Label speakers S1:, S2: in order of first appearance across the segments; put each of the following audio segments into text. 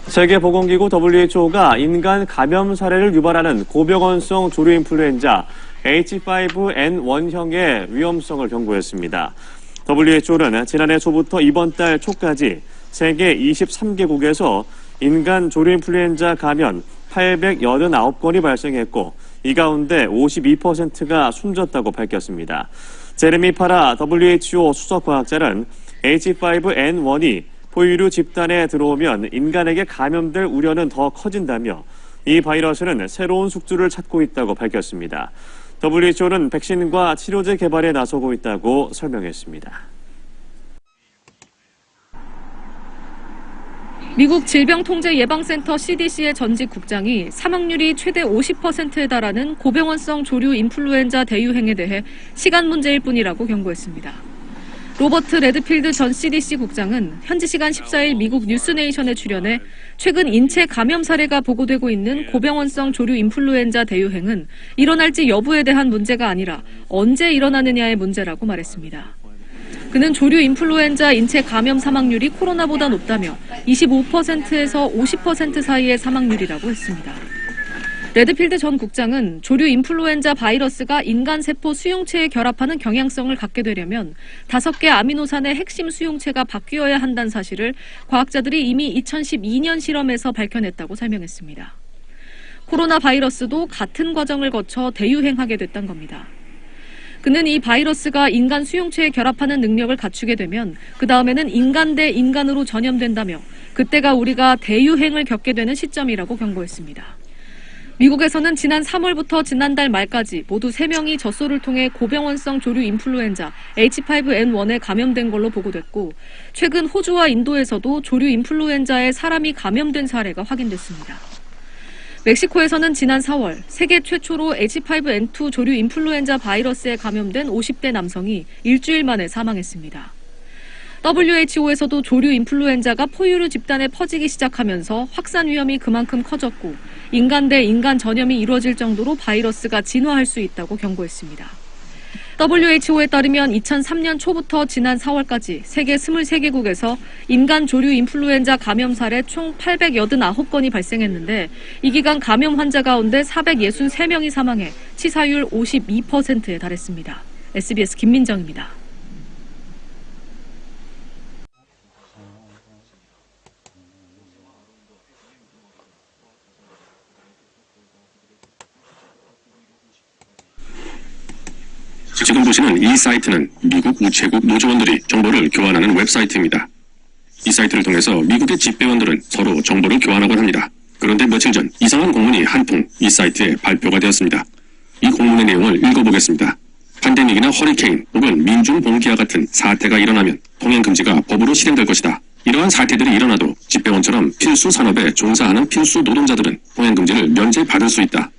S1: 세계보건기구 WHO가 인간 감염 사례를 유발하는 고병원성 조류인플루엔자 H5N1형의 위험성을 경고했습니다. WHO는 지난해 초부터 이번 달 초까지 세계 23개국에서 인간 조류인플루엔자 감염 889건이 발생했고 이 가운데 52%가 숨졌다고 밝혔습니다. 제레미 파라 WHO 수석과학자는 H5N1이 포유류 집단에 들어오면 인간에게 감염될 우려는 더 커진다며 이 바이러스는 새로운 숙주를 찾고 있다고 밝혔습니다. WHO는 백신과 치료제 개발에 나서고 있다고 설명했습니다.
S2: 미국 질병통제예방센터 CDC의 전직 국장이 사망률이 최대 50%에 달하는 고병원성 조류 인플루엔자 대유행에 대해 시간 문제일 뿐이라고 경고했습니다. 로버트 레드필드 전 CDC 국장은 현지 시간 14일 미국 뉴스네이션에 출연해 최근 인체 감염 사례가 보고되고 있는 고병원성 조류 인플루엔자 대유행은 일어날지 여부에 대한 문제가 아니라 언제 일어나느냐의 문제라고 말했습니다. 그는 조류 인플루엔자 인체 감염 사망률이 코로나보다 높다며 25%에서 50% 사이의 사망률이라고 했습니다. 레드필드 전 국장은 조류 인플루엔자 바이러스가 인간 세포 수용체에 결합하는 경향성을 갖게 되려면 5개 아미노산의 핵심 수용체가 바뀌어야 한다는 사실을 과학자들이 이미 2012년 실험에서 밝혀냈다고 설명했습니다. 코로나 바이러스도 같은 과정을 거쳐 대유행하게 됐던 겁니다. 그는 이 바이러스가 인간 수용체에 결합하는 능력을 갖추게 되면 그 다음에는 인간 대 인간으로 전염된다며 그때가 우리가 대유행을 겪게 되는 시점이라고 경고했습니다. 미국에서는 지난 3월부터 지난달 말까지 모두 3명이 젖소를 통해 고병원성 조류 인플루엔자 H5N1에 감염된 걸로 보고됐고 최근 호주와 인도에서도 조류 인플루엔자에 사람이 감염된 사례가 확인됐습니다. 멕시코에서는 지난 4월 세계 최초로 H5N2 조류 인플루엔자 바이러스에 감염된 50대 남성이 일주일 만에 사망했습니다. WHO에서도 조류 인플루엔자가 포유류 집단에 퍼지기 시작하면서 확산 위험이 그만큼 커졌고 인간 대 인간 전염이 이루어질 정도로 바이러스가 진화할 수 있다고 경고했습니다. WHO에 따르면 2003년 초부터 지난 4월까지 세계 23개국에서 인간 조류 인플루엔자 감염 사례 총 889건이 발생했는데 이 기간 감염 환자 가운데 463명이 사망해 치사율 52%에 달했습니다. SBS 김민정입니다.
S3: 지금 보시는 이 사이트는 미국 우체국 노조원들이 정보를 교환하는 웹사이트입니다. 이 사이트를 통해서 미국의 집배원들은 서로 정보를 교환하곤 합니다. 그런데 며칠 전 이상한 공문이 한 통 이 사이트에 발표가 되었습니다. 이 공문의 내용을 읽어보겠습니다. 팬데믹이나 허리케인 혹은 민중봉기와 같은 사태가 일어나면 통행금지가 법으로 실행될 것이다. 이러한 사태들이 일어나도 집배원처럼 필수 산업에 종사하는 필수 노동자들은 통행금지를 면제받을 수 있다.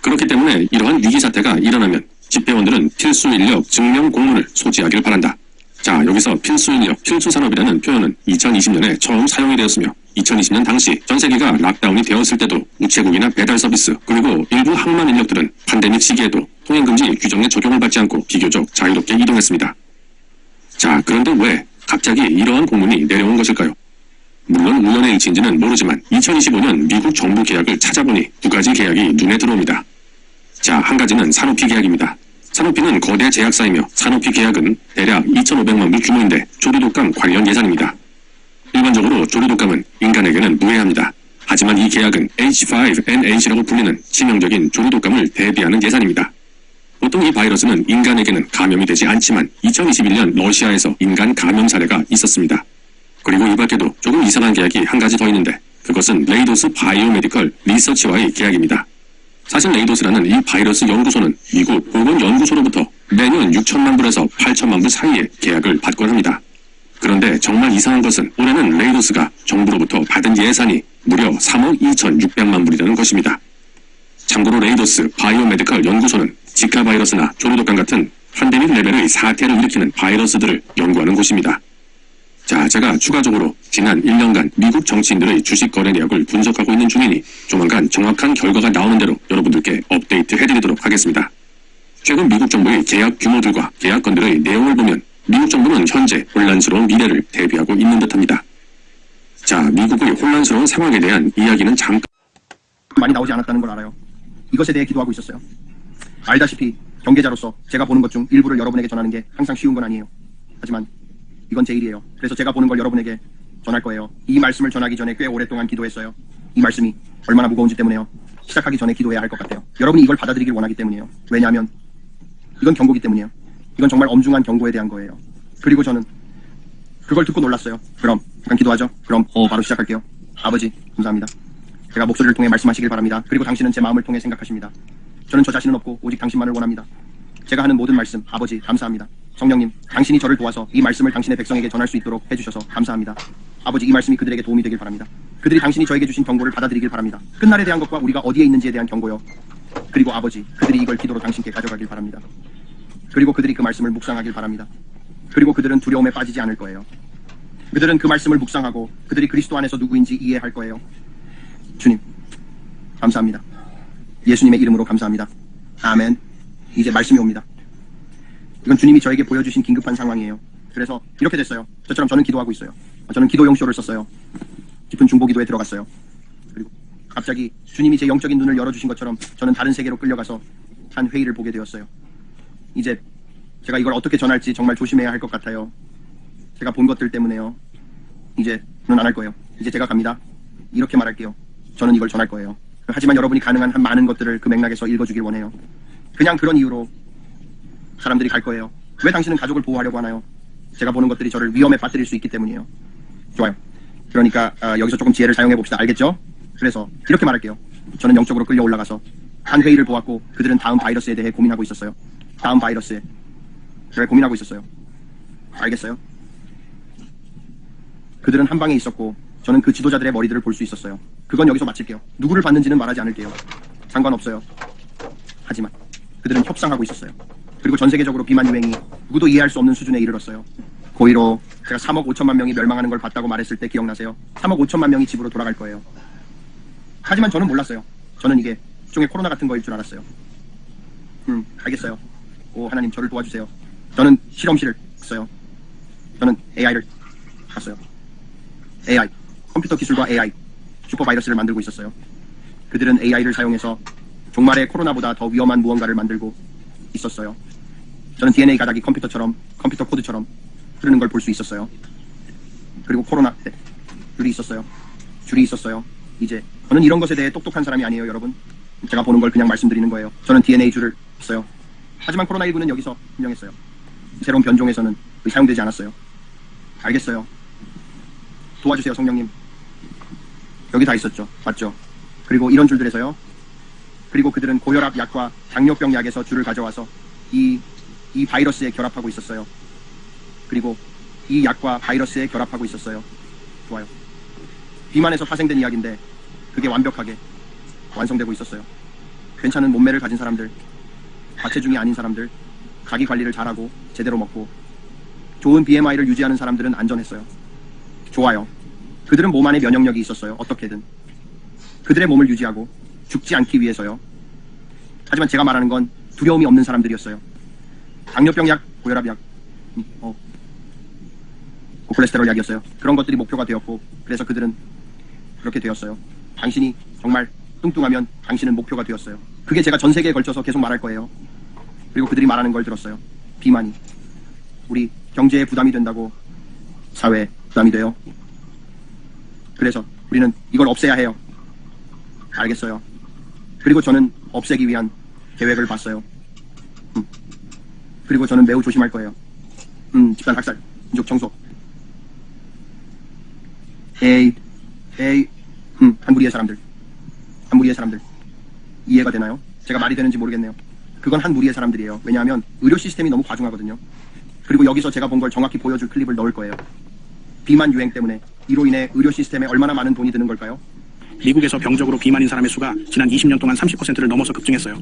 S3: 그렇기 때문에 이러한 위기 사태가 일어나면 집배원들은 필수 인력 증명 공문을 소지하길 바란다. 자, 여기서 필수 인력, 필수 산업이라는 표현은 2020년에 처음 사용이 되었으며 2020년 당시 전 세계가 락다운이 되었을 때도 우체국이나 배달 서비스 그리고 일부 항만 인력들은 팬데믹 시기에도 통행금지 규정에 적용을 받지 않고 비교적 자유롭게 이동했습니다. 자, 그런데 왜 갑자기 이러한 공문이 내려온 것일까요? 물론 우연의 일치인지는 모르지만 2025년 미국 정부 계약을 찾아보니 2가지 계약이 눈에 들어옵니다. 자, 한 가지는 사노피 계약입니다. 사노피는 거대 제약사이며 사노피 계약은 대략 2,500만 불 규모인데 조류독감 관련 예산입니다. 일반적으로 조류독감은 인간에게는 무해합니다. 하지만 이 계약은 H5N8이라고 불리는 치명적인 조류독감을 대비하는 예산입니다. 보통 이 바이러스는 인간에게는 감염이 되지 않지만 2021년 러시아에서 인간 감염 사례가 있었습니다. 그리고 이 밖에도 조금 이상한 계약이 한 가지 더 있는데 그것은 레이도스 바이오메디컬 리서치와의 계약입니다. 사실 레이도스라는 이 바이러스 연구소는 미국 보건연구소로부터 매년 6천만 불에서 8천만 불 사이의 계약을 받곤 합니다. 그런데 정말 이상한 것은 올해는 레이도스가 정부로부터 받은 예산이 무려 3억 2,600만 불이라는 것입니다. 참고로 레이도스 바이오메디컬 연구소는 지카 바이러스나 조류독감 같은 팬데믹 레벨의 사태를 일으키는 바이러스들을 연구하는 곳입니다. 자, 제가 추가적으로 지난 1년간 미국 정치인들의 주식 거래 내역을 분석하고 있는 중이니 조만간 정확한 결과가 나오는 대로 여러분들께 업데이트 해드리도록 하겠습니다. 최근 미국 정부의 계약 규모들과 계약 건들의 내용을 보면 미국 정부는 현재 혼란스러운 미래를 대비하고 있는 듯합니다. 자, 미국의 혼란스러운 상황에 대한 이야기는 잠깐
S4: 많이 나오지 않았다는 걸 알아요. 이것에 대해 기도하고 있었어요. 알다시피 경계자로서 제가 보는 것 중 일부를 여러분에게 전하는 게 항상 쉬운 건 아니에요. 하지만 이건 제 일이에요. 그래서 제가 보는 걸 여러분에게 전할 거예요. 이 말씀을 전하기 전에 꽤 오랫동안 기도했어요. 이 말씀이 얼마나 무거운지 때문에요. 시작하기 전에 기도해야 할 것 같아요. 여러분이 이걸 받아들이길 원하기 때문이에요. 왜냐하면 이건 경고기 때문이에요. 이건 정말 엄중한 경고에 대한 거예요. 그리고 저는 그걸 듣고 놀랐어요. 그럼 잠깐 기도하죠. 그럼 바로 시작할게요. 아버지 감사합니다. 제가 목소리를 통해 말씀하시길 바랍니다. 그리고 당신은 제 마음을 통해 생각하십니다. 저는 저 자신은 없고 오직 당신만을 원합니다. 제가 하는 모든 말씀 아버지 감사합니다. 성령님 당신이 저를 도와서 이 말씀을 당신의 백성에게 전할 수 있도록 해주셔서 감사합니다. 아버지 이 말씀이 그들에게 도움이 되길 바랍니다. 그들이 당신이 저에게 주신 경고를 받아들이길 바랍니다. 끝날에 대한 것과 우리가 어디에 있는지에 대한 경고요. 그리고 아버지 그들이 이걸 기도로 당신께 가져가길 바랍니다. 그리고 그들이 그 말씀을 묵상하길 바랍니다. 그리고 그들은 두려움에 빠지지 않을 거예요. 그들은 그 말씀을 묵상하고 그들이 그리스도 안에서 누구인지 이해할 거예요. 주님 감사합니다. 예수님의 이름으로 감사합니다. 아멘. 이제 말씀이 옵니다. 이건 주님이 저에게 보여주신 긴급한 상황이에요. 그래서 이렇게 됐어요. 저처럼 저는 기도하고 있어요. 저는 기도 용쇼를 썼어요. 깊은 중보 기도에 들어갔어요. 그리고 갑자기 주님이 제 영적인 눈을 열어주신 것처럼 저는 다른 세계로 끌려가서 한 회의를 보게 되었어요. 이제 제가 이걸 어떻게 전할지 정말 조심해야 할 것 같아요. 제가 본 것들 때문에요. 이제는 안 할 거예요. 이제 제가 갑니다. 이렇게 말할게요. 저는 이걸 전할 거예요. 하지만 여러분이 가능한 한 많은 것들을 그 맥락에서 읽어주길 원해요. 그냥 그런 이유로 사람들이 갈 거예요. 왜 당신은 가족을 보호하려고 하나요? 제가 보는 것들이 저를 위험에 빠뜨릴 수 있기 때문이에요. 좋아요. 그러니까 여기서 조금 지혜를 사용해 봅시다. 알겠죠? 그래서 이렇게 말할게요. 저는 영적으로 끌려 올라가서 한 회의를 보았고 그들은 다음 바이러스에 대해 고민하고 있었어요. 다음 바이러스에 제가 고민하고 있었어요. 알겠어요? 그들은 한 방에 있었고 저는 그 지도자들의 머리들을 볼 수 있었어요. 그건 여기서 마칠게요. 누구를 봤는지는 말하지 않을게요. 상관없어요. 하지만 그들은 협상하고 있었어요. 그리고 전 세계적으로 비만 유행이 누구도 이해할 수 없는 수준에 이르렀어요. 고의로 제가 3억 5천만 명이 멸망하는 걸 봤다고 말했을 때 기억나세요? 3억 5천만 명이 집으로 돌아갈 거예요. 하지만 저는 몰랐어요. 저는 이게 일종의 코로나 같은 거일 줄 알았어요. 알겠어요. 오 하나님 저를 도와주세요. 저는 실험실을 갔어요. 저는 AI를 갔어요. AI, 컴퓨터 기술과 AI, 슈퍼바이러스를 만들고 있었어요. 그들은 AI를 사용해서 종말의 코로나보다 더 위험한 무언가를 만들고 있었어요. 저는 DNA 가닥이 컴퓨터 코드처럼 흐르는 걸 볼 수 있었어요. 그리고 코로나 때 줄이 있었어요. 이제 저는 이런 것에 대해 똑똑한 사람이 아니에요, 여러분. 제가 보는 걸 그냥 말씀드리는 거예요. 저는 DNA 줄을 했어요. 하지만 코로나19는 여기서 분명했어요. 새로운 변종에서는 사용되지 않았어요. 알겠어요. 도와주세요, 성령님. 여기 다 있었죠. 맞죠? 그리고 이런 줄들에서요. 그리고 그들은 고혈압 약과 당뇨병 약에서 줄을 가져와서 이 바이러스에 결합하고 있었어요. 그리고 이 약과 바이러스에 결합하고 있었어요. 좋아요. 비만에서 파생된 이야기인데 그게 완벽하게 완성되고 있었어요. 괜찮은 몸매를 가진 사람들, 과체중이 아닌 사람들, 자기 관리를 잘하고 제대로 먹고 좋은 BMI를 유지하는 사람들은 안전했어요. 좋아요. 그들은 몸 안에 면역력이 있었어요. 어떻게든. 그들의 몸을 유지하고 죽지 않기 위해서요. 하지만 제가 말하는 건 두려움이 없는 사람들이었어요. 당뇨병 약, 고혈압 약, 고콜레스테롤 약이었어요. 그런 것들이 목표가 되었고 그래서 그들은 그렇게 되었어요. 당신이 정말 뚱뚱하면 당신은 목표가 되었어요. 그게 제가 전 세계에 걸쳐서 계속 말할 거예요. 그리고 그들이 말하는 걸 들었어요. 비만이 우리 경제에 부담이 된다고. 사회에 부담이 돼요. 그래서 우리는 이걸 없애야 해요. 알겠어요. 그리고 저는 없애기 위한 계획을 봤어요. 그리고 저는 매우 조심할 거예요. 집단 학살, 민족 청소. 한 무리의 사람들. 이해가 되나요? 제가 말이 되는지 모르겠네요. 그건 한 무리의 사람들이에요. 왜냐하면 의료 시스템이 너무 과중하거든요. 그리고 여기서 제가 본 걸 정확히 보여줄 클립을 넣을 거예요. 비만 유행 때문에 이로 인해 의료 시스템에 얼마나 많은 돈이 드는 걸까요?
S5: 미국에서 병적으로 비만인 사람의 수가 지난 20년 동안 30%를 넘어서 급증했어요.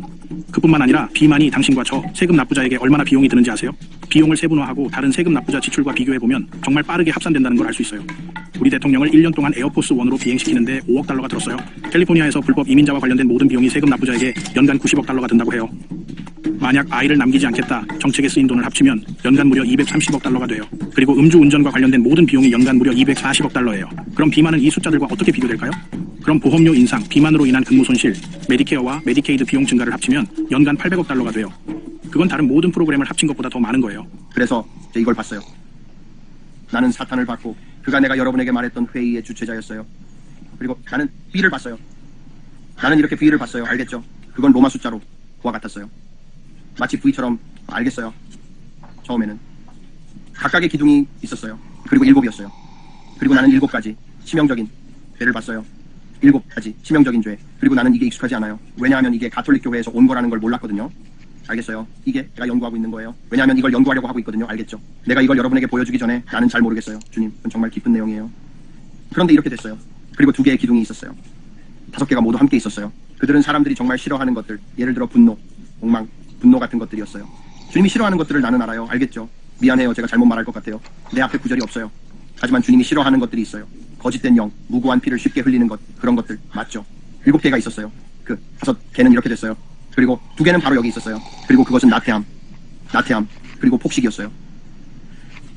S5: 그뿐만 아니라 비만이 당신과 저 세금 납부자에게 얼마나 비용이 드는지 아세요? 비용을 세분화하고 다른 세금 납부자 지출과 비교해보면 정말 빠르게 합산된다는 걸 알 수 있어요. 우리 대통령을 1년 동안 에어포스 1으로 비행시키는데 5억 달러가 들었어요. 캘리포니아에서 불법 이민자와 관련된 모든 비용이 세금 납부자에게 연간 90억 달러가 든다고 해요. 만약 아이를 남기지 않겠다 정책에 쓰인 돈을 합치면 연간 무려 230억 달러가 돼요. 그리고 음주운전과 관련된 모든 비용이 연간 무려 240억 달러예요. 그럼 비만은 이 숫자들과 어떻게 비교될까요? 그럼 보험료 인상, 비만으로 인한 근무 손실, 메디케어와 메디케이드 비용 증가를 합치면 연간 800억 달러가 돼요. 그건 다른 모든 프로그램을 합친 것보다 더 많은 거예요.
S4: 그래서 이제 이걸 봤어요. 나는 사탄을 봤고 그가 내가 여러분에게 말했던 회의의 주최자였어요. 그리고 나는 B를 봤어요. 나는 이렇게 V를 봤어요. 알겠죠? 그건 로마 숫자로 그와 같았어요. 마치 V처럼 알겠어요. 처음에는 각각의 기둥이 있었어요. 그리고 7이었어요. 그리고 나는 7가지 치명적인 죄를 봤어요. 7가지 치명적인 죄. 그리고 나는 이게 익숙하지 않아요. 왜냐하면 이게 가톨릭 교회에서 온 거라는 걸 몰랐거든요. 알겠어요. 이게 내가 연구하고 있는 거예요. 왜냐하면 이걸 연구하려고 하고 있거든요. 알겠죠? 내가 이걸 여러분에게 보여주기 전에 나는 잘 모르겠어요. 주님, 그건 정말 깊은 내용이에요. 그런데 이렇게 됐어요. 그리고 2개의 기둥이 있었어요. 5개가 모두 함께 있었어요. 그들은 사람들이 정말 싫어하는 것들, 예를 들어 분노, 욕망, 분노 같은 것들이었어요. 주님이 싫어하는 것들을 나는 알아요. 알겠죠? 미안해요. 제가 잘못 말할 것 같아요. 내 앞에 구절이 없어요. 하지만 주님이 싫어하는 것들이 있어요. 거짓된 영, 무고한 피를 쉽게 흘리는 것, 그런 것들 맞죠? 7개가 있었어요. 그 5개는 이렇게 됐어요. 그리고 2개는 바로 여기 있었어요. 그리고 그것은 나태함, 그리고 폭식이었어요.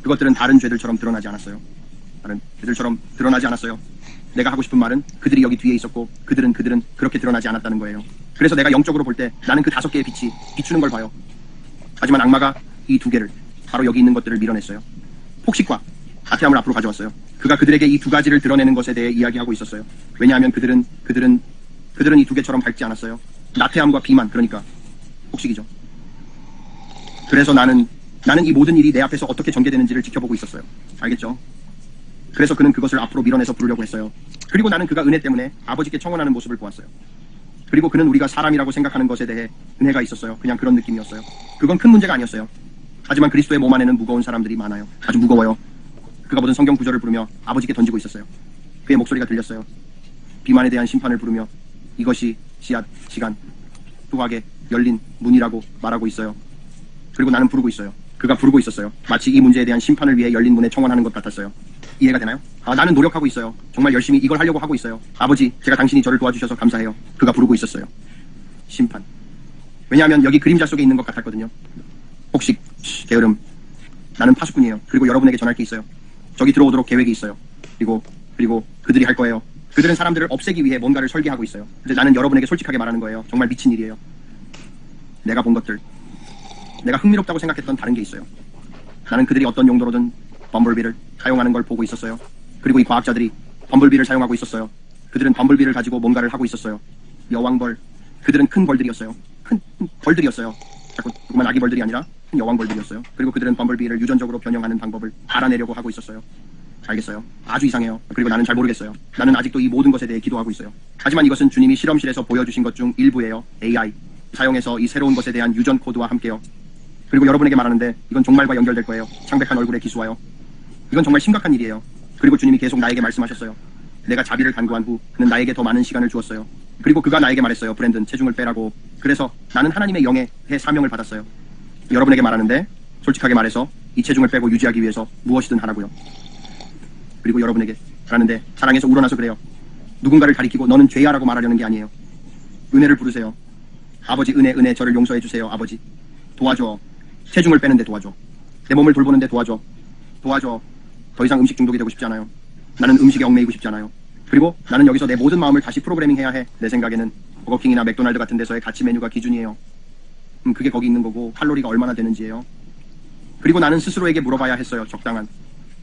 S4: 그것들은 다른 죄들처럼 드러나지 않았어요. 다른 죄들처럼 드러나지 않았어요. 내가 하고 싶은 말은 그들이 여기 뒤에 있었고 그들은 그렇게 드러나지 않았다는 거예요. 그래서 내가 영적으로 볼 때 나는 그 5개의 빛이 비추는 걸 봐요. 하지만 악마가 이 2개를 바로 여기 있는 것들을 밀어냈어요. 폭식과 나태함을 앞으로 가져왔어요. 그가 그들에게 이 2가지를 드러내는 것에 대해 이야기하고 있었어요. 왜냐하면 그들은 이 2개처럼 밝지 않았어요. 나태함과 비만, 그러니까 폭식이죠. 그래서 나는 이 모든 일이 내 앞에서 어떻게 전개되는지를 지켜보고 있었어요. 알겠죠? 그래서 그는 그것을 앞으로 밀어내서 부르려고 했어요. 그리고 나는 그가 은혜 때문에 아버지께 청혼하는 모습을 보았어요. 그리고 그는 우리가 사람이라고 생각하는 것에 대해 은혜가 있었어요. 그냥 그런 느낌이었어요. 그건 큰 문제가 아니었어요. 하지만 그리스도의 몸 안에는 무거운 사람들이 많아요. 아주 무거워요. 그가 모든 성경 구절을 부르며 아버지께 던지고 있었어요. 그의 목소리가 들렸어요. 비만에 대한 심판을 부르며 이것이 씨앗, 시간, 또하게 열린 문이라고 말하고 있어요. 그리고 나는 부르고 있어요. 그가 부르고 있었어요. 마치 이 문제에 대한 심판을 위해 열린 문에 청원하는 것 같았어요. 이해가 되나요? 나는 노력하고 있어요. 정말 열심히 이걸 하려고 하고 있어요. 아버지, 제가 당신이 저를 도와주셔서 감사해요. 그가 부르고 있었어요. 심판. 왜냐하면 여기 그림자 속에 있는 것 같았거든요. 폭식, 게으름. 나는 파수꾼이에요. 그리고 여러분에게 전할 게 있어요. 저기 들어오도록 계획이 있어요. 그리고 그들이 할 거예요. 그들은 사람들을 없애기 위해 뭔가를 설계하고 있어요. 근데 나는 여러분에게 솔직하게 말하는 거예요. 정말 미친 일이에요. 내가 본 것들. 내가 흥미롭다고 생각했던 다른 게 있어요. 나는 그들이 어떤 용도로든 범블비를 사용하는 걸 보고 있었어요. 그리고 이 과학자들이 범블비를 사용하고 있었어요. 그들은 범블비를 가지고 뭔가를 하고 있었어요. 여왕벌. 그들은 큰 벌들이었어요. 큰 벌들이었어요. 자꾸 조그만 아기 벌들이 아니라 큰 여왕벌들이었어요. 그리고 그들은 범블비를 유전적으로 변형하는 방법을 알아내려고 하고 있었어요. 알겠어요? 아주 이상해요. 그리고 나는 잘 모르겠어요. 나는 아직도 이 모든 것에 대해 기도하고 있어요. 하지만 이것은 주님이 실험실에서 보여주신 것 중 일부예요. AI. 사용해서 이 새로운 것에 대한 유전 코드와 함께요. 그리고 여러분에게 말하는데 이건 종말과 연결될 거예요. 창백한 얼굴에 기수하여. 이건 정말 심각한 일이에요. 그리고 주님이 계속 나에게 말씀하셨어요. 내가 자비를 간구한 후 그는 나에게 더 많은 시간을 주었어요. 그리고 그가 나에게 말했어요. 브랜든, 체중을 빼라고. 그래서 나는 하나님의 영의 사명을 받았어요. 여러분에게 말하는데 솔직하게 말해서 이 체중을 빼고 유지하기 위해서 무엇이든 하라고요. 그리고 여러분에게 말하는데 사랑해서 우러나서 그래요. 누군가를 가리키고 너는 죄야라고 말하려는 게 아니에요. 은혜를 부르세요. 아버지, 은혜, 저를 용서해 주세요. 아버지, 도와줘. 체중을 빼는데 도와줘. 내 몸을 돌보는데 도와줘. 더 이상 음식 중독이 되고 싶지 않아요. 나는 음식에 얽매이고 싶지 않아요. 그리고 나는 여기서 내 모든 마음을 다시 프로그래밍해야 해. 내 생각에는 버거킹이나 맥도날드 같은 데서의 가치 메뉴가 기준이에요. 그게 거기 있는 거고 칼로리가 얼마나 되는지예요. 그리고 나는 스스로에게 물어봐야 했어요. 적당한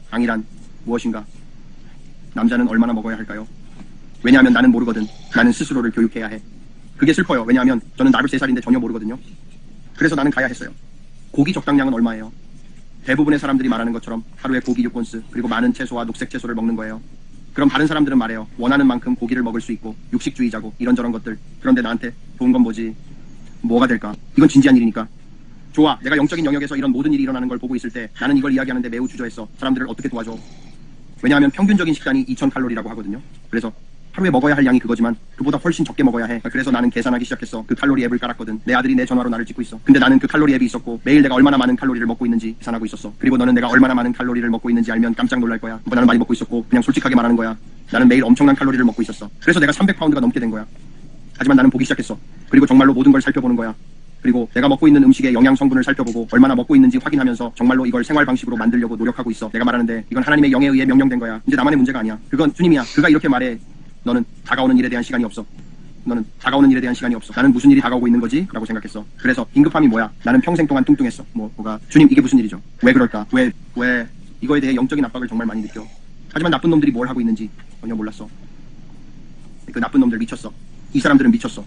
S4: 당이란 무엇인가? 남자는 얼마나 먹어야 할까요? 왜냐하면 나는 모르거든. 나는 스스로를 교육해야 해. 그게 슬퍼요. 왜냐하면 저는 43살인데 전혀 모르거든요. 그래서 나는 가야 했어요. 고기 적당량은 얼마예요? 대부분의 사람들이 말하는 것처럼 하루에 고기 6온스 그리고 많은 채소와 녹색 채소를 먹는 거예요. 그럼 다른 사람들은 말해요. 원하는 만큼 고기를 먹을 수 있고 육식주의자고 이런저런 것들. 그런데 나한테 좋은 건 뭐지? 뭐가 될까? 이건 진지한 일이니까. 좋아. 내가 영적인 영역에서 이런 모든 일이 일어나는 걸 보고 있을 때 나는 이걸 이야기하는데 매우 주저했어. 사람들을 어떻게 도와줘? 왜냐하면 평균적인 식단이 2000칼로리라고 하거든요. 그래서 하루에 먹어야 할 양이 그거지만 그보다 훨씬 적게 먹어야 해. 그래서 나는 계산하기 시작했어. 그 칼로리 앱을 깔았거든. 내 아들이 내 전화로 나를 찍고 있어. 근데 나는 그 칼로리 앱이 있었고 매일 내가 얼마나 많은 칼로리를 먹고 있는지 계산하고 있었어. 그리고 너는 내가 얼마나 많은 칼로리를 먹고 있는지 알면 깜짝 놀랄 거야. 나는 많이 먹고 있었고 그냥 솔직하게 말하는 거야. 나는 매일 엄청난 칼로리를 먹고 있었어. 그래서 내가 300파운드가 넘게 된 거야. 하지만 나는 보기 시작했어. 그리고 정말로 모든 걸 살펴보는 거야. 그리고 내가 먹고 있는 음식의 영양 성분을 살펴보고 얼마나 먹고 있는지 확인하면서 정말로 이걸 생활 방식으로 만들려고 노력하고 있어. 내가 말하는데 이건 하나님의 영에 의해 명령된 거야. 이제 나만의 문제가 아니야. 그건 주님이야. 그가 이렇게 말해. 너는 다가오는 일에 대한 시간이 없어. 너는 다가오는 일에 대한 시간이 없어. 나는 무슨 일이 다가오고 있는 거지? 라고 생각했어. 그래서 긴급함이 뭐야? 나는 평생 동안 뚱뚱했어. 뭐가? 주님, 이게 무슨 일이죠? 왜 그럴까? 왜 이거에 대해 영적인 압박을 정말 많이 느껴. 하지만 나쁜 놈들이 뭘 하고 있는지 전혀 몰랐어. 그 나쁜 놈들 미쳤어. 이 사람들은 미쳤어.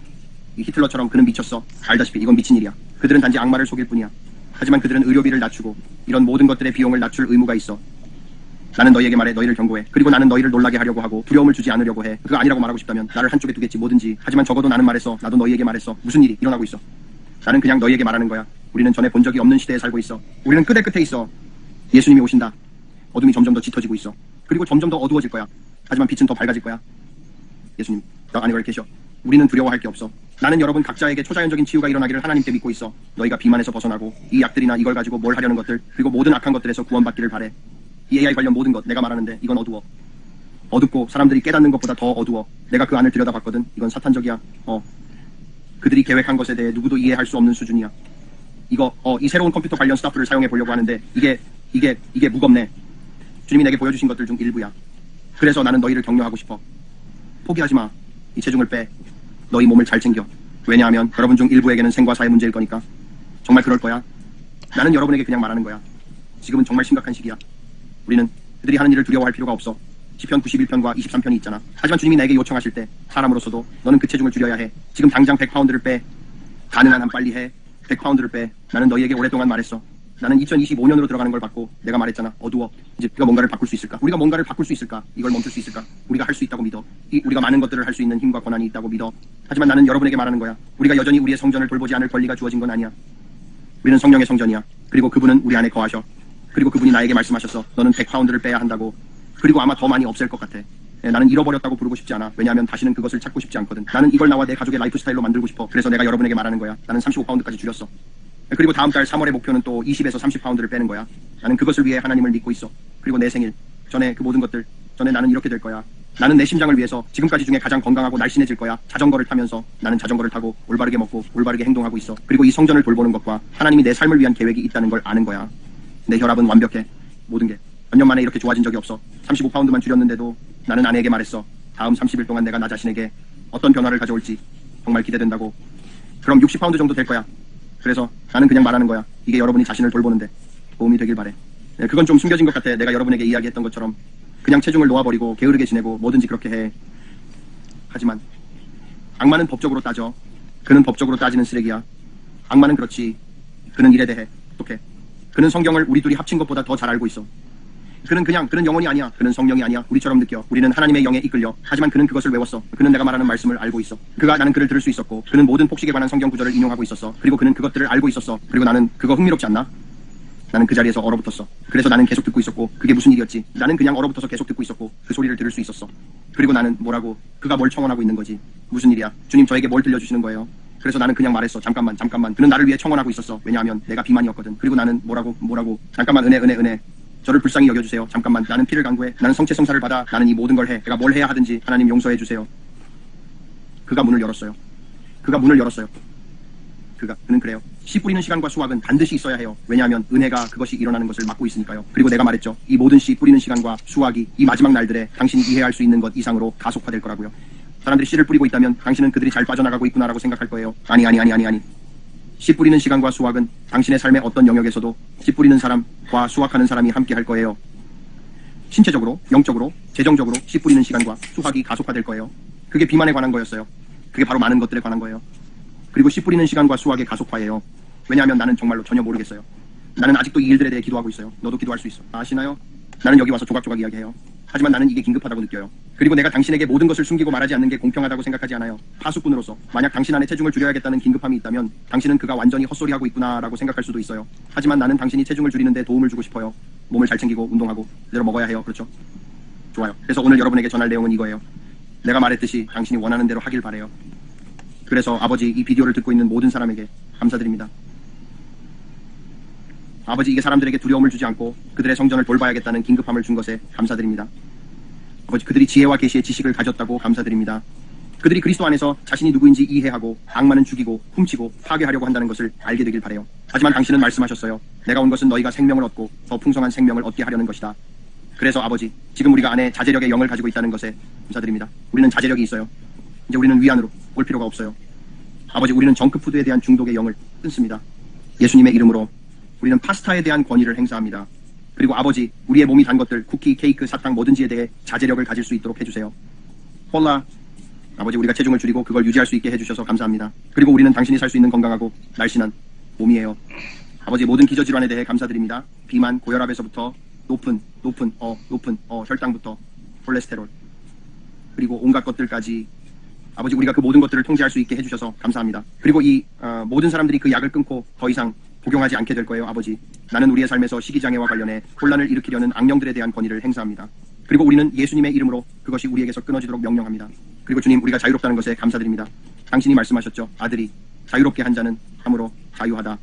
S4: 이 히틀러처럼 그는 미쳤어. 알다시피 이건 미친 일이야. 그들은 단지 악마를 속일 뿐이야. 하지만 그들은 의료비를 낮추고 이런 모든 것들의 비용을 낮출 의무가 있어. 나는 너희에게 말해. 너희를 경고해. 그리고 나는 너희를 놀라게 하려고 하고 두려움을 주지 않으려고 해. 그거 아니라고 말하고 싶다면 나를 한쪽에 두겠지 뭐든지. 하지만 적어도 나는 말했어. 나도 너희에게 말했어. 무슨 일이 일어나고 있어. 나는 그냥 너희에게 말하는 거야. 우리는 전에 본 적이 없는 시대에 살고 있어. 우리는 끝의 끝에 있어. 예수님이 오신다. 어둠이 점점 더 짙어지고 있어. 그리고 점점 더 어두워질 거야. 하지만 빛은 더 밝아질 거야. 예수님, 너 안에 계셔. 우리는 두려워할 게 없어. 나는 여러분 각자에게 초자연적인 치유가 일어나기를 하나님께 믿고 있어. 너희가 비만에서 벗어나고 이 약들이나 이걸 가지고 뭘 하려는 것들 그리고 모든 악한 것들에서 구원받기를 바래. 이 AI 관련 모든 것 내가 말하는데 이건 어두워. 어둡고 사람들이 깨닫는 것보다 더 어두워. 내가 그 안을 들여다봤거든. 이건 사탄적이야. 그들이 계획한 것에 대해 누구도 이해할 수 없는 수준이야. 이 새로운 컴퓨터 관련 스타프를 사용해 보려고 하는데 이게 무겁네. 주님이 내게 보여주신 것들 중 일부야. 그래서 나는 너희를 격려하고 싶어. 포기하지 마. 이 체중을 빼. 너희 몸을 잘 챙겨. 왜냐하면 여러분 중 일부에게는 생과 사의 문제일 거니까. 정말 그럴 거야. 나는 여러분에게 그냥 말하는 거야. 지금은 정말 심각한 시기야. 우리는 그들이 하는 일을 두려워할 필요가 없어. 시편 91편과 23편이 있잖아. 하지만 주님이 나에게 요청하실 때 사람으로서도 너는 그 체중을 줄여야 해. 지금 당장 100파운드를 빼. 가능한 한 빨리 해. 100파운드를 빼. 나는 너희에게 오랫동안 말했어. 나는 2025년으로 들어가는 걸 봤고 내가 말했잖아. 어두워. 이제 우리가 뭔가를 바꿀 수 있을까? 우리가 뭔가를 바꿀 수 있을까? 이걸 멈출 수 있을까? 우리가 할 수 있다고 믿어. 우리가 많은 것들을 할 수 있는 힘과 권한이 있다고 믿어. 하지만 나는 여러분에게 말하는 거야. 우리가 여전히 우리의 성전을 돌보지 않을 권리가 주어진 건 아니야. 우리는 성령의 성전이야. 그리고 그분은 우리 안에 거하셔. 그리고 그분이 나에게 말씀하셨어. 너는 100파운드를 빼야 한다고. 그리고 아마 더 많이 없앨 것 같아. 나는 잃어버렸다고 부르고 싶지 않아. 왜냐하면 다시는 그것을 찾고 싶지 않거든. 나는 이걸 나와 내 가족의 라이프 스타일로 만들고 싶어. 그래서 내가 여러분에게 말하는 거야. 나는 35파운드까지 줄였어. 그리고 다음 달 3월의 목표는 또 20에서 30파운드를 빼는 거야. 나는 그것을 위해 하나님을 믿고 있어. 그리고 내 생일 전에 그 모든 것들 전에 나는 이렇게 될 거야. 나는 내 심장을 위해서 지금까지 중에 가장 건강하고 날씬해질 거야. 자전거를 타면서 나는 자전거를 타고 올바르게 먹고 올바르게 행동하고 있어. 그리고 이 성전을 돌보는 것과 하나님이 내 삶을 위한 계획이 있다는 걸 아는 거야. 내 혈압은 완벽해. 모든 게 몇 년 만에 이렇게 좋아진 적이 없어. 35파운드만 줄였는데도 나는 아내에게 말했어. 다음 30일 동안 내가 나 자신에게 어떤 변화를 가져올지 정말 기대된다고. 그럼 60파운드 정도 될 거야. 그래서 나는 그냥 말하는 거야. 이게 여러분이 자신을 돌보는데 도움이 되길 바래. 그건 좀 숨겨진 것 같아. 내가 여러분에게 이야기했던 것처럼 그냥 체중을 놓아버리고 게으르게 지내고 뭐든지 그렇게 해. 하지만 악마는 법적으로 따져. 그는 법적으로 따지는 쓰레기야. 악마는 그렇지. 그는 일에 대해 똑똑해. 그는 성경을 우리 둘이 합친 것보다 더 잘 알고 있어. 그는 영혼이 아니야. 그는 성령이 아니야. 우리처럼 느껴. 우리는 하나님의 영에 이끌려. 하지만 그는 그것을 외웠어. 그는 내가 말하는 말씀을 알고 있어. 나는 그를 들을 수 있었고 그는 모든 폭식에 관한 성경 구절을 인용하고 있었어. 그리고 그는 그것들을 알고 있었어. 그리고 나는 그거 흥미롭지 않나? 나는 그 자리에서 얼어붙었어. 그래서 나는 계속 듣고 있었고 그게 무슨 일이었지? 나는 그냥 얼어붙어서 계속 듣고 있었고 그 소리를 들을 수 있었어. 그리고 나는 뭐라고? 그가 뭘 청원하고 있는 거지? 무슨 일이야? 주님 저에게 뭘 들려주시는 거예요? 그래서 나는 그냥 말했어. 잠깐만. 그는 나를 위해 청원하고 있었어. 왜냐하면 내가 비만이었거든. 그리고 나는 뭐라고? 잠깐만. 은혜. 저를 불쌍히 여겨주세요. 잠깐만. 나는 피를 강구해. 나는 성체 성사를 받아. 나는 이 모든 걸 해. 내가 뭘 해야 하든지 하나님 용서해 주세요. 그가 문을 열었어요. 그는 그래요. 씨 뿌리는 시간과 수확은 반드시 있어야 해요. 왜냐하면 은혜가 그것이 일어나는 것을 막고 있으니까요. 그리고 내가 말했죠. 이 모든 씨 뿌리는 시간과 수확이 이 마지막 날들에 당신이 이해할 수 있는 것 이상으로 가속화될 거라고요. 사람들이 씨를 뿌리고 있다면 당신은 그들이 잘 빠져나가고 있구나라고 생각할 거예요. 아니. 씨 뿌리는 시간과 수확은 당신의 삶의 어떤 영역에서도 씨 뿌리는 사람과 수확하는 사람이 함께 할 거예요. 신체적으로, 영적으로, 재정적으로 씨 뿌리는 시간과 수확이 가속화될 거예요. 그게 비만에 관한 거였어요. 그게 바로 많은 것들에 관한 거예요. 그리고 씨 뿌리는 시간과 수확의 가속화예요. 왜냐하면 나는 정말로 전혀 모르겠어요. 나는 아직도 이 일들에 대해 기도하고 있어요. 너도 기도할 수 있어. 아시나요? 나는 여기 와서 조각조각 이야기해요. 하지만 나는 이게 긴급하다고 느껴요. 그리고 내가 당신에게 모든 것을 숨기고 말하지 않는 게 공평하다고 생각하지 않아요. 파수꾼으로서 만약 당신 안에 체중을 줄여야겠다는 긴급함이 있다면 당신은 그가 완전히 헛소리하고 있구나라고 생각할 수도 있어요. 하지만 나는 당신이 체중을 줄이는데 도움을 주고 싶어요. 몸을 잘 챙기고 운동하고 제대로 먹어야 해요. 그렇죠? 좋아요. 그래서 오늘 여러분에게 전할 내용은 이거예요. 내가 말했듯이 당신이 원하는 대로 하길 바래요. 그래서 아버지, 이 비디오를 듣고 있는 모든 사람에게 감사드립니다. 아버지, 이게 사람들에게 두려움을 주지 않고 그들의 성전을 돌봐야겠다는 긴급함을 준 것에 감사드립니다. 아버지, 그들이 지혜와 계시의 지식을 가졌다고 감사드립니다. 그들이 그리스도 안에서 자신이 누구인지 이해하고 악마는 죽이고 훔치고 파괴하려고 한다는 것을 알게 되길 바라요. 하지만 당신은 말씀하셨어요. 내가 온 것은 너희가 생명을 얻고 더 풍성한 생명을 얻게 하려는 것이다. 그래서 아버지, 지금 우리가 안에 자제력의 영을 가지고 있다는 것에 감사드립니다. 우리는 자제력이 있어요. 이제 우리는 위안으로 올 필요가 없어요. 아버지, 우리는 정크푸드에 대한 중독의 영을 끊습니다. 예수님의 이름으로 우리는 파스타에 대한 권위를 행사합니다. 그리고 아버지, 우리의 몸이 단 것들, 쿠키, 케이크, 사탕 뭐든지에 대해 자제력을 가질 수 있도록 해주세요. 콜라, 아버지, 우리가 체중을 줄이고 그걸 유지할 수 있게 해주셔서 감사합니다. 그리고 우리는 당신이 살 수 있는 건강하고 날씬한 몸이에요. 아버지, 모든 기저질환에 대해 감사드립니다. 비만, 고혈압에서부터 높은 혈당부터 콜레스테롤, 그리고 온갖 것들까지 아버지, 우리가 그 모든 것들을 통제할 수 있게 해주셔서 감사합니다. 그리고 이 모든 사람들이 그 약을 끊고 더 이상 복용하지 않게 될 거예요. 아버지, 나는 우리의 삶에서 식이장애와 관련해 혼란을 일으키려는 악령들에 대한 권위를 행사합니다. 그리고 우리는 예수님의 이름으로 그것이 우리에게서 끊어지도록 명령합니다. 그리고 주님, 우리가 자유롭다는 것에 감사드립니다. 당신이 말씀하셨죠. 아들이 자유롭게 한 자는 참으로 자유하다.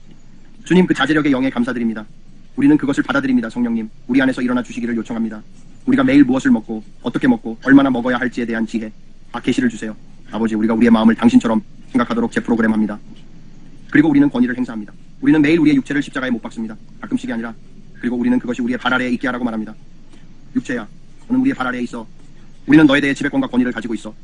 S4: 주님, 그 자제력의 영에 감사드립니다. 우리는 그것을 받아들입니다. 성령님, 우리 안에서 일어나 주시기를 요청합니다. 우리가 매일 무엇을 먹고 어떻게 먹고 얼마나 먹어야 할지에 대한 지혜, 계시를 주세요. 아버지, 우리가 우리의 마음을 당신처럼 생각하도록 재프로그램합니다. 그리고 우리는 권위를 행사합니다. 우리는 매일 우리의 육체를 십자가에 못 박습니다. 가끔씩이 아니라. 그리고 우리는 그것이 우리의 발 아래에 있게 하라고 말합니다. 육체야, 너는 우리의 발 아래에 있어. 우리는 너에 대해 지배권과 권위를 가지고 있어.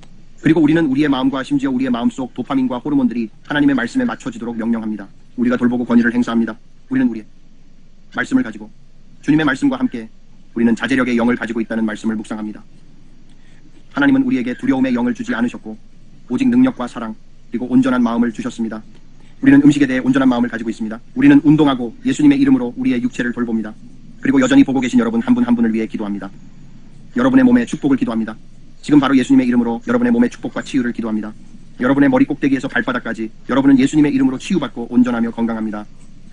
S4: 그리고 우리는 우리의 마음과 심지어 우리의 마음속 도파민과 호르몬들이 하나님의 말씀에 맞춰지도록 명령합니다. 우리가 돌보고 권위를 행사합니다. 우리는 우리의 말씀을 가지고 주님의 말씀과 함께 우리는 자제력의 영을 가지고 있다는 말씀을 묵상합니다. 하나님은 우리에게 두려움의 영을 주지 않으셨고 오직 능력과 사랑 그리고 온전한 마음을 주셨습니다. 우리는 음식에 대해 온전한 마음을 가지고 있습니다. 우리는 운동하고 예수님의 이름으로 우리의 육체를 돌봅니다. 그리고 여전히 보고 계신 여러분 한 분 한 분을 위해 기도합니다. 여러분의 몸에 축복을 기도합니다. 지금 바로 예수님의 이름으로 여러분의 몸에 축복과 치유를 기도합니다. 여러분의 머리 꼭대기에서 발바닥까지 여러분은 예수님의 이름으로 치유받고 온전하며 건강합니다.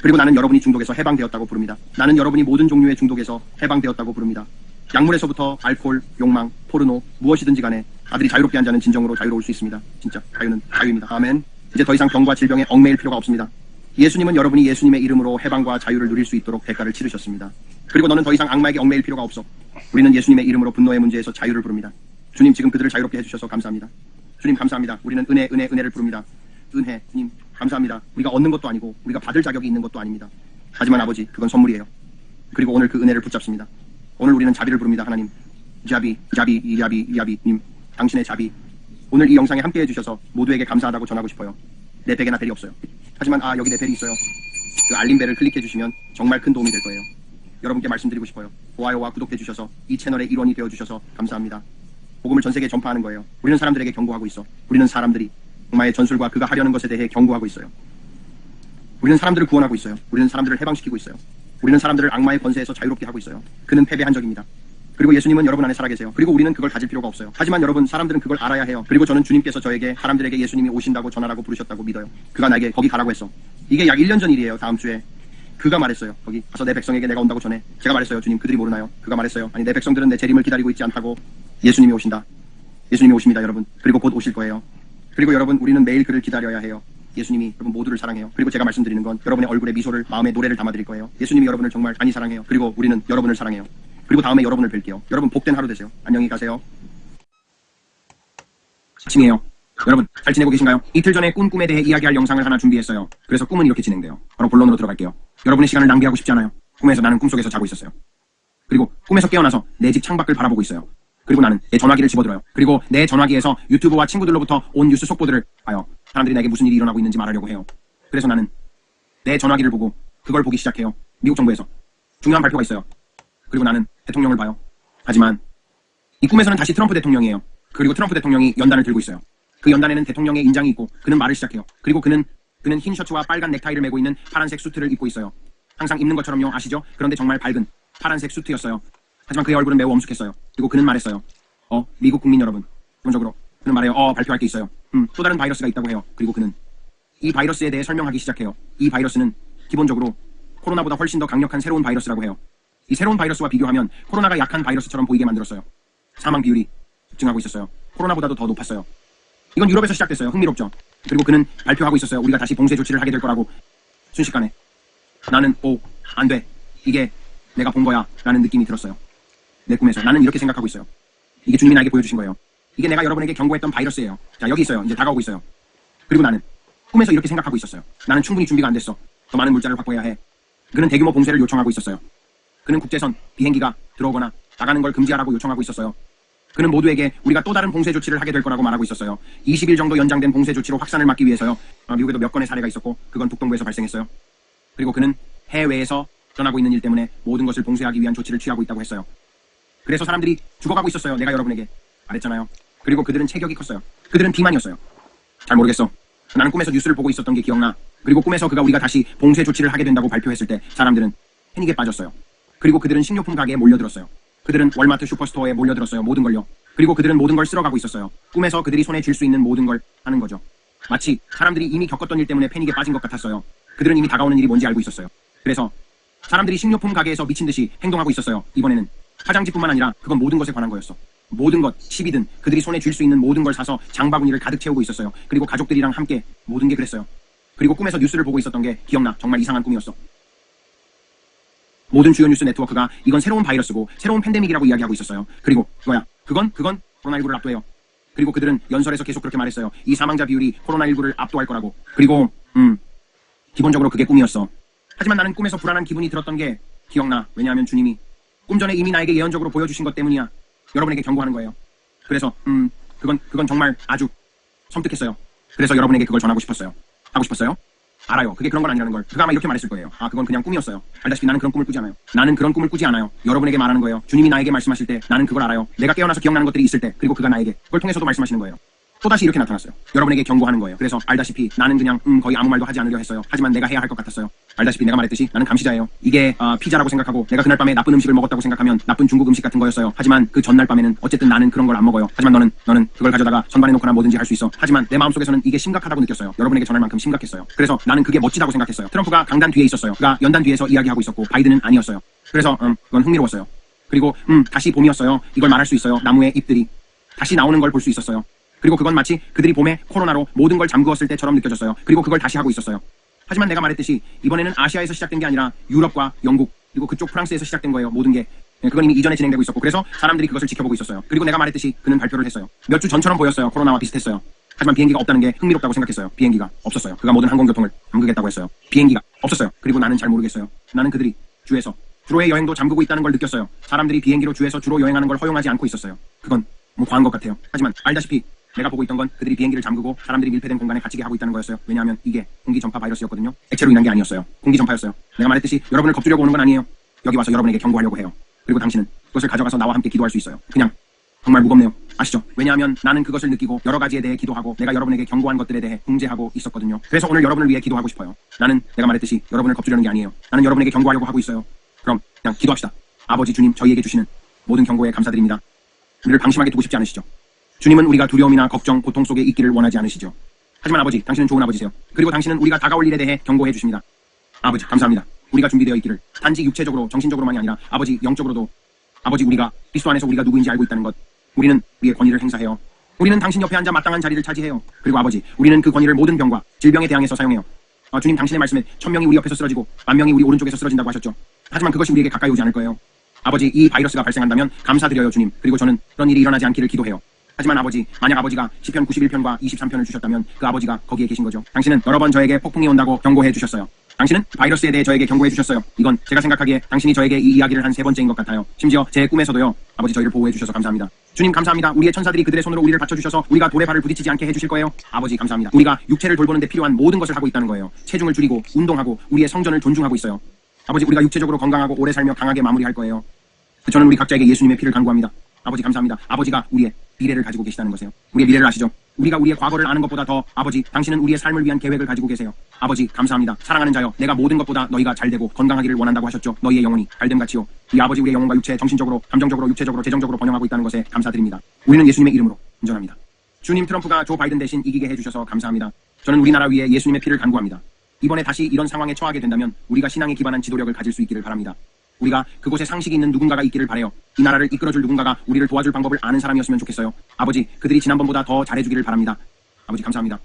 S4: 그리고 나는 여러분이 중독에서 해방되었다고 부릅니다. 나는 여러분이 모든 종류의 중독에서 해방되었다고 부릅니다. 약물에서부터 알코올, 욕망, 포르노, 무엇이든지 간에 아들이 자유롭게 한 자는 진정으로 자유로울 수 있습니다. 진짜 자유는 자유입니다. 아멘. 이제 더 이상 병과 질병에 얽매일 필요가 없습니다. 예수님은 여러분이 예수님의 이름으로 해방과 자유를 누릴 수 있도록 대가를 치르셨습니다. 그리고 너는 더 이상 악마에게 얽매일 필요가 없어. 우리는 예수님의 이름으로 분노의 문제에서 자유를 부릅니다. 주님, 지금 그들을 자유롭게 해주셔서 감사합니다. 주님, 감사합니다. 우리는 은혜를 부릅니다. 은혜, 주님, 감사합니다. 우리가 얻는 것도 아니고 우리가 받을 자격이 있는 것도 아닙니다. 하지만 아버지, 그건 선물이에요. 그리고 오늘 그 은혜를 붙잡습니다. 오늘 우리는 자비를 부릅니다. 하나님, 자비님, 당신의 자비. 오늘 이 영상에 함께 해주셔서 모두에게 감사하다고 전하고 싶어요. 내 벨에나 벨이 없어요. 하지만 여기 내 벨이 있어요. 그 알림벨을 클릭해 주시면 정말 큰 도움이 될 거예요. 여러분께 말씀드리고 싶어요. 좋아요와 구독해 주셔서 이 채널의 일원이 되어 주셔서 감사합니다. 복음을 전 세계에 전파하는 거예요. 우리는 사람들에게 경고하고 있어. 우리는 사람들이 악마의 전술과 그가 하려는 것에 대해 경고하고 있어요. 우리는 사람들을 구원하고 있어요. 우리는 사람들을 해방시키고 있어요. 우리는 사람들을 악마의 권세에서 자유롭게 하고 있어요. 그는 패배한 적입니다. 그리고 예수님은 여러분 안에 살아계세요. 그리고 우리는 그걸 가질 필요가 없어요. 하지만 여러분, 사람들은 그걸 알아야 해요. 그리고 저는 주님께서 저에게 사람들에게 예수님이 오신다고 전하라고 부르셨다고 믿어요. 그가 나에게 거기 가라고 했어. 이게 약 1년 전 일이에요. 다음 주에 그가 말했어요. 거기 가서 내 백성에게 내가 온다고 전해. 제가 말했어요. 주님, 그들이 모르나요? 그가 말했어요. 아니, 내 백성들은 내 재림을 기다리고 있지 않다고. 예수님이 오신다. 예수님이 오십니다, 여러분. 그리고 곧 오실 거예요. 그리고 여러분, 우리는 매일 그를 기다려야 해요. 예수님이 여러분 모두를 사랑해요. 그리고 제가 말씀드리는 건 여러분의 얼굴에 미소를, 마음에 노래를 담아드릴 거예요. 예수님이 여러분을 정말 많이 사랑해요. 그리고 우리는 여러분을 사랑해요. 그리고 다음에 여러분을 뵐게요. 여러분, 복된 하루 되세요. 안녕히 가세요. 아침이에요. 여러분, 잘 지내고 계신가요? 이틀 전에 꿈에 대해 이야기할 영상을 하나 준비했어요. 그래서 꿈은 이렇게 진행돼요. 바로 본론으로 들어갈게요. 여러분의 시간을 낭비하고 싶지 않아요. 꿈에서 나는 꿈속에서 자고 있었어요. 그리고 꿈에서 깨어나서 내 집 창밖을 바라보고 있어요. 그리고 나는 내 전화기를 집어들어요. 그리고 내 전화기에서 유튜브와 친구들로부터 온 뉴스 속보들을 봐요. 사람들이 내게 무슨 일이 일어나고 있는지 말하려고 해요. 그래서 나는 내 전화기를 보고 그걸 보기 시작해요. 미국 정부에서 중요한 발표가 있어요. 그리고 나는 대통령을 봐요. 하지만 이 꿈에서는 다시 트럼프 대통령이에요. 그리고 트럼프 대통령이 연단을 들고 있어요. 그 연단에는 대통령의 인장이 있고 그는 말을 시작해요. 그리고 그는 흰 셔츠와 빨간 넥타이를 메고 있는 파란색 수트를 입고 있어요. 항상 입는 것처럼요, 아시죠? 그런데 정말 밝은 파란색 수트였어요. 하지만 그의 얼굴은 매우 엄숙했어요. 그리고 그는 말했어요. 미국 국민 여러분. 기본적으로 그는 말해요. 발표할 게 있어요. 또 다른 바이러스가 있다고 해요. 그리고 그는 이 바이러스에 대해 설명하기 시작해요. 이 바이러스는 기본적으로 코로나보다 훨씬 더 강력한 새로운 바이러스라고 해요. 이 새로운 바이러스와 비교하면 코로나가 약한 바이러스처럼 보이게 만들었어요. 사망 비율이 급증하고 있었어요. 코로나보다도 더 높았어요. 이건 유럽에서 시작됐어요. 흥미롭죠? 그리고 그는 발표하고 있었어요. 우리가 다시 봉쇄 조치를 하게 될 거라고. 순식간에 나는 안 돼. 이게 내가 본 거야 라는 느낌이 들었어요. 내 꿈에서 나는 이렇게 생각하고 있어요. 이게 주님이 나에게 보여주신 거예요. 이게 내가 여러분에게 경고했던 바이러스예요. 자, 여기 있어요. 이제 다가오고 있어요. 그리고 나는 꿈에서 이렇게 생각하고 있었어요. 나는 충분히 준비가 안 됐어. 더 많은 물자를 확보해야 해. 그는 대규모 봉쇄를 요청하고 있었어요. 그는 국제선, 비행기가 들어오거나 나가는 걸 금지하라고 요청하고 있었어요. 그는 모두에게 우리가 또 다른 봉쇄 조치를 하게 될 거라고 말하고 있었어요. 20일 정도 연장된 봉쇄 조치로 확산을 막기 위해서요. 미국에도 몇 건의 사례가 있었고 그건 북동부에서 발생했어요. 그리고 그는 해외에서 일어나고 있는 일 때문에 모든 것을 봉쇄하기 위한 조치를 취하고 있다고 했어요. 그래서 사람들이 죽어가고 있었어요. 내가 여러분에게 말했잖아요. 그리고 그들은 체격이 컸어요. 그들은 비만이었어요. 잘 모르겠어. 나는 꿈에서 뉴스를 보고 있었던 게 기억나. 그리고 꿈에서 그가 우리가 다시 봉쇄 조치를 하게 된다고 발표했을 때 사람들은 패닉에 빠졌어요. 그리고 그들은 식료품 가게에 몰려들었어요. 그들은 월마트 슈퍼스토어에 몰려들었어요. 모든 걸요. 그리고 그들은 모든 걸 쓸어가고 있었어요. 꿈에서 그들이 손에 쥘 수 있는 모든 걸 하는 거죠. 마치 사람들이 이미 겪었던 일 때문에 패닉에 빠진 것 같았어요. 그들은 이미 다가오는 일이 뭔지 알고 있었어요. 그래서 사람들이 식료품 가게에서 미친 듯이 행동하고 있었어요. 이번에는 화장지뿐만 아니라 그건 모든 것에 관한 거였어. 모든 것, 10이든 그들이 손에 쥘 수 있는 모든 걸 사서 장바구니를 가득 채우고 있었어요. 그리고 가족들이랑 함께 모든 게 그랬어요. 그리고 꿈에서 뉴스를 보고 있었던 게 기억나. 정말 이상한 꿈이었어. 모든 주요 뉴스 네트워크가 이건 새로운 바이러스고 새로운 팬데믹이라고 이야기하고 있었어요. 그리고 그거야. 그건 코로나19를 압도해요. 그리고 그들은 연설에서 계속 그렇게 말했어요. 이 사망자 비율이 코로나19를 압도할 거라고. 그리고 기본적으로 그게 꿈이었어. 하지만 나는 꿈에서 불안한 기분이 들었던 게 기억나. 왜냐하면 주님이 꿈 전에 이미 나에게 예언적으로 보여주신 것 때문이야. 여러분에게 경고하는 거예요. 그래서 그건 정말 아주 섬뜩했어요. 그래서 여러분에게 그걸 전하고 싶었어요. 하고 싶었어요? 알아요. 그게 그런 건 아니라는 걸. 그가 아마 이렇게 말했을 거예요. 그건 그냥 꿈이었어요. 알다시피 나는 그런 꿈을 꾸지 않아요. 나는 그런 꿈을 꾸지 않아요. 여러분에게 말하는 거예요. 주님이 나에게 말씀하실 때 나는 그걸 알아요. 내가 깨어나서 기억나는 것들이 있을 때 그리고 그가 나에게 그걸 통해서도 말씀하시는 거예요. 또다시 이렇게 나타났어요. 여러분에게 경고하는 거예요. 그래서 알다시피 나는 그냥 거의 아무 말도 하지 않으려 했어요. 하지만 내가 해야 할 것 같았어요. 알다시피 내가 말했듯이 나는 감시자예요. 이게 피자라고 생각하고 내가 그날 밤에 나쁜 음식을 먹었다고 생각하면 나쁜 중국 음식 같은 거였어요. 하지만 그 전날 밤에는 어쨌든 나는 그런 걸 안 먹어요. 하지만 너는 그걸 가져다가 선반에 놓거나 뭐든지 할 수 있어. 하지만 내 마음속에서는 이게 심각하다고 느꼈어요. 여러분에게 전할 만큼 심각했어요. 그래서 나는 그게 멋지다고 생각했어요. 트럼프가 강단 뒤에 있었어요. 그가 연단 뒤에서 이야기하고 있었고 바이든은 아니었어요. 그래서 그건 흥미로웠어요. 그리고 다시 봄이었어요. 이걸 말할 수 있어요. 나무의 잎들이 다시 나오는 걸 볼 수 있었어요. 그리고 그건 마치 그들이 봄에 코로나로 모든 걸 잠그었을 때처럼 느껴졌어요. 그리고 그걸 다시 하고 있었어요. 하지만 내가 말했듯이 이번에는 아시아에서 시작된 게 아니라 유럽과 영국 그리고 그쪽 프랑스에서 시작된 거예요. 모든 게. 그건 이미 이전에 진행되고 있었고 그래서 사람들이 그것을 지켜보고 있었어요. 그리고 내가 말했듯이 그는 발표를 했어요. 몇 주 전처럼 보였어요. 코로나와 비슷했어요. 하지만 비행기가 없다는 게 흥미롭다고 생각했어요. 비행기가 없었어요. 그가 모든 항공교통을 잠그겠다고 했어요. 비행기가 없었어요. 그리고 나는 잘 모르겠어요. 나는 그들이 주에서 주로의 여행도 잠그고 있다는 걸 느꼈어요. 사람들이 비행기로 주에서 주로 여행하는 걸 허용하지 않고 있었어요. 그건 과한 것 같아요. 하지만 알다시피 내가 보고 있던 건 그들이 비행기를 잠그고 사람들이 밀폐된 공간에 갇히게 하고 있다는 거였어요. 왜냐하면 이게 공기 전파 바이러스였거든요. 액체로 인한 게 아니었어요. 공기 전파였어요. 내가 말했듯이 여러분을 겁주려고 오는 건 아니에요. 여기 와서 여러분에게 경고하려고 해요. 그리고 당신은 그것을 가져가서 나와 함께 기도할 수 있어요. 그냥 정말 무겁네요. 아시죠? 왜냐하면 나는 그것을 느끼고 여러 가지에 대해 기도하고 내가 여러분에게 경고한 것들에 대해 궁제하고 있었거든요. 그래서 오늘 여러분을 위해 기도하고 싶어요. 나는 내가 말했듯이 여러분을 겁주려는 게 아니에요. 나는 여러분에게 경고하려고 하고 있어요. 그럼 그냥 기도합시다. 아버지 주님 저희에게 주시는 모든 경고에 감사드립니다. 우리를 방심하게 두고 싶지 않으시죠? 주님은 우리가 두려움이나 걱정, 고통 속에 있기를 원하지 않으시죠. 하지만 아버지, 당신은 좋은 아버지세요. 그리고 당신은 우리가 다가올 일에 대해 경고해 주십니다. 아버지, 감사합니다. 우리가 준비되어 있기를 단지 육체적으로, 정신적으로만이 아니라 아버지, 영적으로도 아버지 우리가 그리스도 안에서 우리가 누구인지 알고 있다는 것. 우리는 우리의 권위를 행사해요. 우리는 당신 옆에 앉아 마땅한 자리를 차지해요. 그리고 아버지, 우리는 그 권위를 모든 병과 질병에 대항해서 사용해요. 주님 당신의 말씀에 1000명이 우리 옆에서 쓰러지고 10,000명이 우리 오른쪽에서 쓰러진다고 하셨죠. 하지만 그것이 우리에게 가까이 오지 않을 거예요. 아버지, 이 바이러스가 발생한다면 감사드려요 주님. 그리고 저는 그런 일이 일어나지 않기를 기도해요. 하지만 아버지, 만약 아버지가 시편 91편과 23편을 주셨다면 그 아버지가 거기에 계신 거죠. 당신은 여러 번 저에게 폭풍이 온다고 경고해 주셨어요. 당신은 바이러스에 대해 저에게 경고해 주셨어요. 이건 제가 생각하기에 당신이 저에게 이 이야기를 한 3번째인 것 같아요. 심지어 제 꿈에서도요. 아버지 저희를 보호해 주셔서 감사합니다. 주님 감사합니다. 우리의 천사들이 그들의 손으로 우리를 받쳐주셔서 우리가 돌에 발을 부딪히지 않게 해주실 거예요. 아버지 감사합니다. 우리가 육체를 돌보는 데 필요한 모든 것을 하고 있다는 거예요. 체중을 줄이고 운동하고 우리의 성전을 존중하고 있어요. 아버지 우리가 육체적으로 건강하고 오래 살며 강하게 마무리할 거예요. 저는 우리 각자에게 예수님의 피를 간구합니다. 아버지 감사합니다. 아버지가 우리의 미래를 가지고 계시다는 것이에요. 우리의 미래를 아시죠? 우리가 우리의 과거를 아는 것보다 더 아버지 당신은 우리의 삶을 위한 계획을 가지고 계세요. 아버지 감사합니다. 사랑하는 자여 내가 모든 것보다 너희가 잘되고 건강하기를 원한다고 하셨죠. 너희의 영혼이 잘됨같이요. 이 아버지 우리의 영혼과 육체 정신적으로 감정적으로 육체적으로 재정적으로 번영하고 있다는 것에 감사드립니다. 우리는 예수님의 이름으로 인정합니다. 주님 트럼프가 조 바이든 대신 이기게 해주셔서 감사합니다. 저는 우리나라 위에 예수님의 피를 간구합니다. 이번에 다시 이런 상황에 처하게 된다면 우리가 신앙에 기반한 지도력을 가질 수 있기를 바랍니다. 우리가 그곳에 상식이 있는 누군가가 있기를 바라요. 이 나라를 이끌어줄 누군가가 우리를 도와줄 방법을 아는 사람이었으면 좋겠어요. 아버지 그들이 지난번보다 더 잘해주기를 바랍니다. 아버지 감사합니다.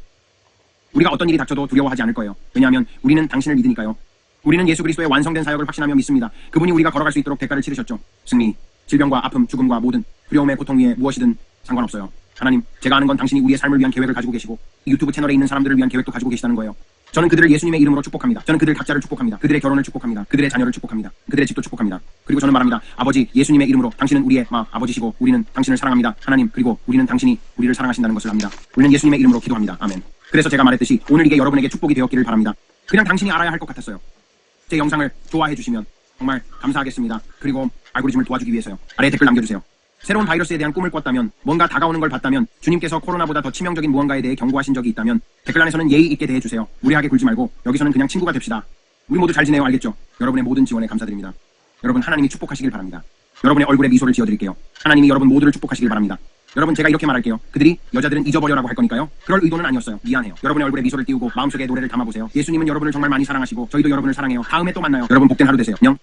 S4: 우리가 어떤 일이 닥쳐도 두려워하지 않을 거예요. 왜냐하면 우리는 당신을 믿으니까요. 우리는 예수 그리스도의 완성된 사역을 확신하며 믿습니다. 그분이 우리가 걸어갈 수 있도록 대가를 치르셨죠. 승리, 질병과 아픔, 죽음과 모든 두려움의 고통 위에 무엇이든 상관없어요. 하나님, 제가 아는 건 당신이 우리의 삶을 위한 계획을 가지고 계시고 이 유튜브 채널에 있는 사람들을 위한 계획도 가지고 계시다는 거예요. 저는 그들을 예수님의 이름으로 축복합니다. 저는 그들 각자를 축복합니다. 그들의 결혼을 축복합니다. 그들의 자녀를 축복합니다. 그들의 집도 축복합니다. 그리고 저는 말합니다. 아버지, 예수님의 이름으로 당신은 우리의 아버지시고 우리는 당신을 사랑합니다. 하나님, 그리고 우리는 당신이 우리를 사랑하신다는 것을 압니다. 우리는 예수님의 이름으로 기도합니다. 아멘. 그래서 제가 말했듯이 오늘 이게 여러분에게 축복이 되었기를 바랍니다. 그냥 당신이 알아야 할 것 같았어요. 제 영상을 좋아해 주시면 정말 감사하겠습니다. 그리고 알고리즘을 도와주기 위해서요. 아래에 댓글 남겨주세요. 새로운 바이러스에 대한 꿈을 꿨다면, 뭔가 다가오는 걸 봤다면, 주님께서 코로나보다 더 치명적인 무언가에 대해 경고하신 적이 있다면 댓글 안에서는 예의 있게 대해주세요. 무례하게 굴지 말고 여기서는 그냥 친구가 됩시다. 우리 모두 잘 지내요. 알겠죠? 여러분의 모든 지원에 감사드립니다. 여러분, 하나님이 축복하시길 바랍니다. 여러분의 얼굴에 미소를 지어드릴게요. 하나님이 여러분 모두를 축복하시길 바랍니다. 여러분, 제가 이렇게 말할게요. 그들이 여자들은 잊어버려라고 할 거니까요. 그럴 의도는 아니었어요. 미안해요. 여러분의 얼굴에 미소를 띄우고 마음속에 노래를 담아보세요. 예수님은 여러분을 정말 많이 사랑하시고 저희도 여러분을 사랑해요. 다음에 또 만나요. 여러분, 복된 하루 되세요. 안녕.